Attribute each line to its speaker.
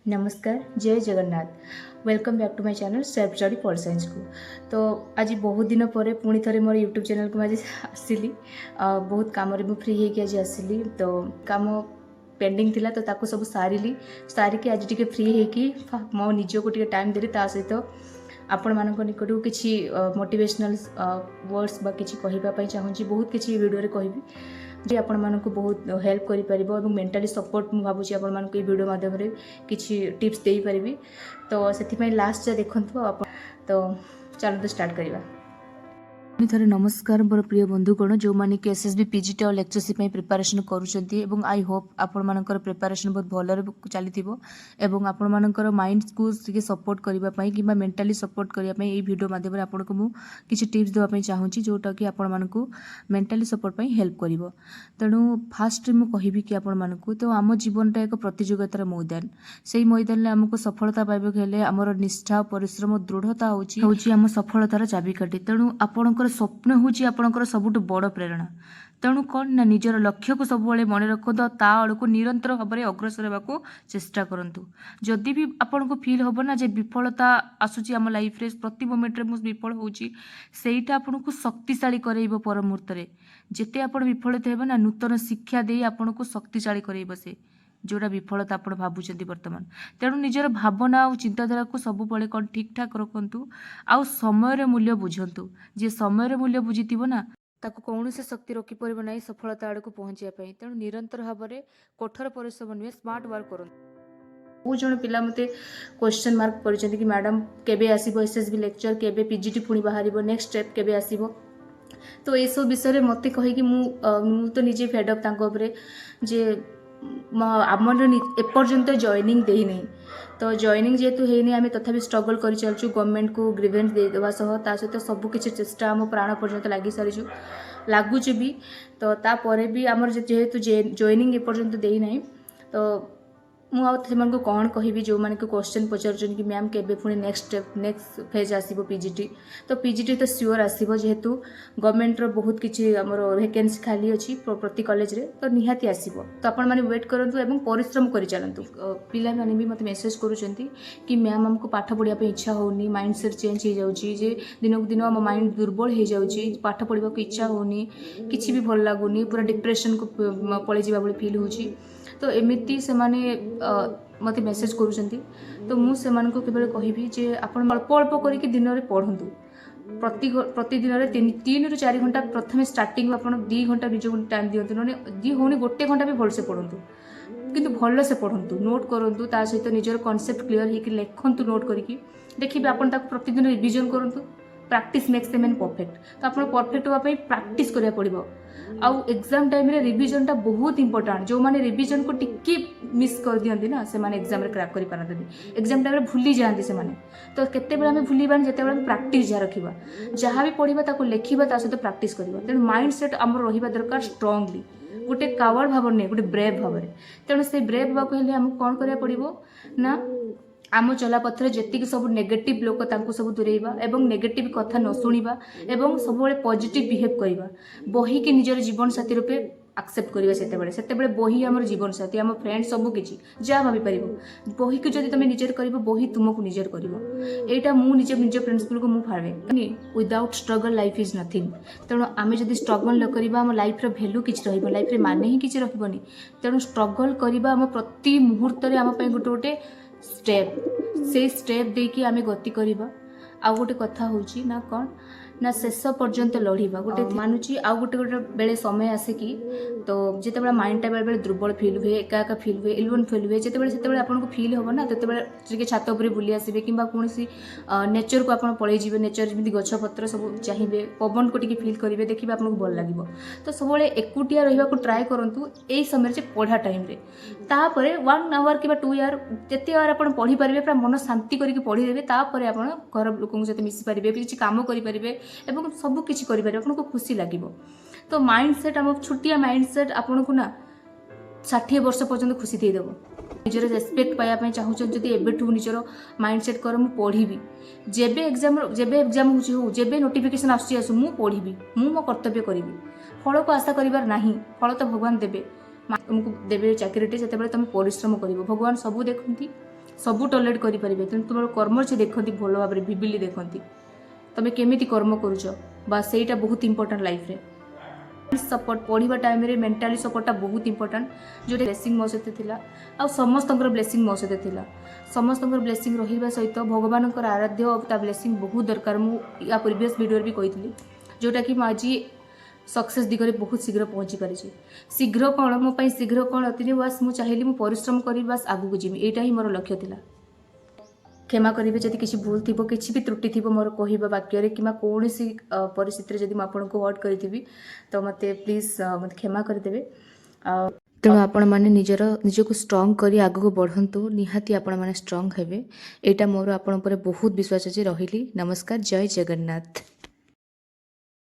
Speaker 1: नमस्कार, जय Jagannath. Welcome back to my channel self study pol science को। तो आज बहुत दिन पर पुणी थे मोर यूट्यूब चैनल को आज आसली बहुत कम फ्री होगी आज आसली। तो कम पेंडिंग थिला तो ताको सब सारिकी आज टिके फ्री होगी मो निज को टिके टाइम देली ता सहित आपण मानक निकट को किसी मोटिवेशनल वर्ड्स बा किसी कहवाई चाहूँगी। बहुत किसी वीडियो रे कहबी जे आपण मानक बहुत हेल्प करि परिबो और मेंटली सपोर्ट मु भाबुची आपण मानक वीडियो माध्यम रे किसी टिप्स देई परिबी। तो सेति लास्ट देखंतु आपण। तो चलो स्टार्ट करिवा। थे नमस्कार मोर प्रिय बंधुगण जो मैंने कि एसएसबी पीजीटी और लेक्चरशिप प्रिपरेशन करुँच आई होप आपण मानकर प्रिपरेशन बहुत भल चली आपण मानकर माइंड को सपोर्ट करने कि मेंटली सपोर्ट करने ये वीडियो माध्यम आपको मुझे किसी टिप्स देवाई चाहूँगी जोटा कि आपण मानक मेंटली सपोर्ट हेल्प कर। तेणु फास्ट मुझे कि आपण मानक तो आम जीवनटा एक प्रतियोगितार मैदान से मैदान में आमको सफलता पाइबा हेले आमर निष्ठा परिश्रम दृढ़ता हूँ आम सफलतार चाबिकाठी। तेणु आपणकर स्वप्न हूँ आपणकर सबुठ बड़ प्रेरणा। तेणु कौन ना निजर लक्ष्य को सब मन रखत ता आड़क निरंतर भाव में अग्रसर होगा चेष्टा करूँ। जदि भी आपन को फील हम ना जे विफलता आसूची आम लाइफ रे प्रति मोमेंट रे मुझे विफल होची सेटा आपन को शक्तिशाली करइबो पर मुहूर्त रे जेते आपन विफलित हेबे ना नूतन शिक्षा दे आपन को शक्तिशाली करइबो से जोड़ा विफलता आप भावुं बर्तमान। तेणु निजर भावना और चिंताधारा को सब बड़े कौन ठीक ठाक रखु आउ समय मूल्य बुझंतु जे समय मूल्य बुझीथिबो ना ताको कौन से शक्ति रोकी परिबो नाही सफलता आड़ को पहुँचा। तेणु निरंतर भाव में कठोर परिश्रम नुहे स्मार्ट वर्क करूँ। बहुत जन पिला मते क्वेश्चन मार्क कर मैडम केबे आसीबो एसएसबी लेक्चर केबे पीजीटी पुणी बाहरिबो नेक्स्ट स्टेप केबे आसीबो। तो ये सब विषय मते कहि मु तो निजे फेडअप तांको उपरे जे आमर एपर्यंत जॉइनिंग दे नहीं। तो जॉइनिंग जेहेतु है आम तथापि स्ट्रगल कर चलचु गवर्नमेंट को ग्रीवेंस देवा सह ता सहित सबकि चेष्टा आम प्राण पर्यंत लगी सारीचु लगुच भी। तो तापर भी आमर जेहेतु जॉइनिंग एपर्यंत दे नहीं। तो मुझे कौन कहि जो मैंने क्वेश्चन पचार कि मैम केबे पुणी नेक्स्ट फेज आसीबो पीजीटी। तो पीजीटी तो श्योर आसीबो जेहेतु गवर्नमेंट रो बहुत किछि हमर वैकेंसी खाली अछि प्रति कॉलेज रे तो निहाती आसीबो। तो आपण माने वेट करंतु एवं परिश्रम करि चलंतु। पिला माने भी मते मेसेज करूचंती कि मैम हमको पाठ पढ़िया पे इच्छा होनी माइंडसेट चेंज हो जाउची जे दिन को दिन हम माइंड दुर्बल हो जाउची पाठ पढ़िबा को इच्छा होनी किछि भी भल लागुनी पूरा डिप्रेशन को पळै जिबा बळे फील होची। तो एमिती से माने मते मेसेज करूचंती। तो मु से मानको केवल कहबी जे आपण अल्प अल्प करके दिन रे पढंतु प्रतिदिन रे 3 ରୁ 4 घंटा प्रथम स्टार्टिंग आपण 2 घंटा निज टाइम दियंतु नने दी होनी 1 घंटा भी भल से पढंतु किंतु भल से पढंतु नोट करंतु ता सहित निजर कांसेप्ट क्लियर हे कि लेखंतु नोट करके देखिबे आपण ताको प्रतिदिन रिवीजन करंतु। Practice makes the man perfect. तो आप परफेक्ट होगा प्रैक्टिस करिया पड़िबो। आउ एग्जाम टाइम रे रिवीजन टा बहुत इंपोर्टेंट। जो माने रिवीजन को टिके मिस कर दियंती ना से माने एग्जाम रे क्रैक करि पारंती एग्जाम टाइम रे भूली जांती से माने। तो केते बेला हम भूली बानी जेते बेला प्रैक्टिस जा रखिबा जहाँ भी पढ़िबा ताको लेखिबा ता सहित प्रैक्टिस करिबा। तेणु माइंड सेट हमर रहिबा दरकार स्ट्रांगली गोटे कावर्ड भाव नहीं गोटे ब्रेव भाव में। तेणु से ब्रेव भाव को हमको कौन करिया पड़िबो ना आम चलापथर जी सब नेगेटिव लोक सब दूरेबा एवं नेगेटिव कथा न शुणा एवं सब पॉजिटिव बिहेव करवा बही के निजर जीवन साथी रूपे एक्सेप्ट करवा। से बही आम जीवन साथी आम फ्रेंड सब किसी जहाँ भाभी पार बही को जब तुम निजर कर बही तुमको निजर कर यहाँ मुझे निज प्रिंसिपल को मुझे without struggle life is nothing. तेणु आम जब स्ट्रगल न करवा आम लाइफ भैल्यू किसी लाइफ माने ही किसी रही। तेणु स्ट्रगल करवा आम प्रति मुहूर्त आम गोटे गोटे स्टेप से स्टेप देकी आमे गति करिबा। आ गोटे कथा होची ना कौन ना शेष पर्यंत लड़िबा गोटे मानुची आ गोटे गोटे बेले समय आसे कि तो जिते बेला माइंड टा बेले दुर्बल फील हुए एका एका फील हुए इलवन फील हुए जिते बेले सेते बेले आपन को फील होबो ना तते बेले जे छात ऊपर बुली आसीबे किबा कोनसी नेचर को आपन पळै जिवे नेचर जेमिति गछ पत्र सब चाहिबे पवन को टिके फील करिवे देखिबे आपन को भल लागिबो। तो सब बेले एकुटिया रहिबा को ट्राई करंतु एई समय जे पढ़ा टाइम रे तापरे 1 आवर किबा 2 आवर जते आवर आपन पढ़ी परिबे पूरा मन शांति करके पढ़ी देबे तापरे आपन घर लोकन सहित मिसि परिबे किछि काम करि परिबे एवं सब किछि करि परिबे आपन को खुशी लागिबो। तो माइंडसेट आम छुटिया माइंडसेट आपन को ना 60 वर्ष पर्यंत खुशी दे देबो। निजर रेस्पेक्ट पाया चाहूँ जदि एबेठू निजर माइंडसेट कर मु पढ़ी जेबे एग्जाम हो जेबे नोटिफिकेशन आसु मु पढ़ी मु मो कर्तव्य करी फल को आशा करिवार नाही फल तो भगवान देबे तुमको देबे चाकरीटे से तुम परिश्रम कर भगवान सबू देखती सबू टॉलरेट करेंगे तेणु तुम कर्म से देखती भल भाव विविली देखती तुम केमी कर्म करुच बास ସେଇଟା बहुत इंपोर्टेंट लाइफ रे सपोर्ट पढ़ा टाइम रे मेंटाली सपोर्टा बहुत इंपोर्टेंट जो ब्लेसिंग मो सहित थिला आ समस्त ब्लेसिंग मो सहित थिला समस्त ब्लेसिंग रहा सहित भगवान आराध्य ता ब्लेसिंग बहुत दरकार मु या प्रीवियस वीडियो भी कही जोटा कि आज सक्सेस दिगरे बहुत शीघ्र पहुँची पारी शीघ्र कौन मो शीघ्र कौन अति बास मुझे चाहिए मुझे परिश्रम करी बास आगू जीवी यहाँ ही मोर लक्ष्य थिला क्षमा करेंगे जदि किसी भूल थी किसी भी त्रुटि थी मोर कह वाक्य कि कौन सी परिस्थिति जब आपको हर्ट करी तो मत प्लीज मत क्षमा करदे तेणु आपण मैंने निजक स्ट्रंग कर आगू बढ़ंतु निहाती आपण मैंने स्ट्रंग हेबे एटा मोर आपण बहुत विश्वास अच्छे रही। नमस्कार, जय जगन्नाथ।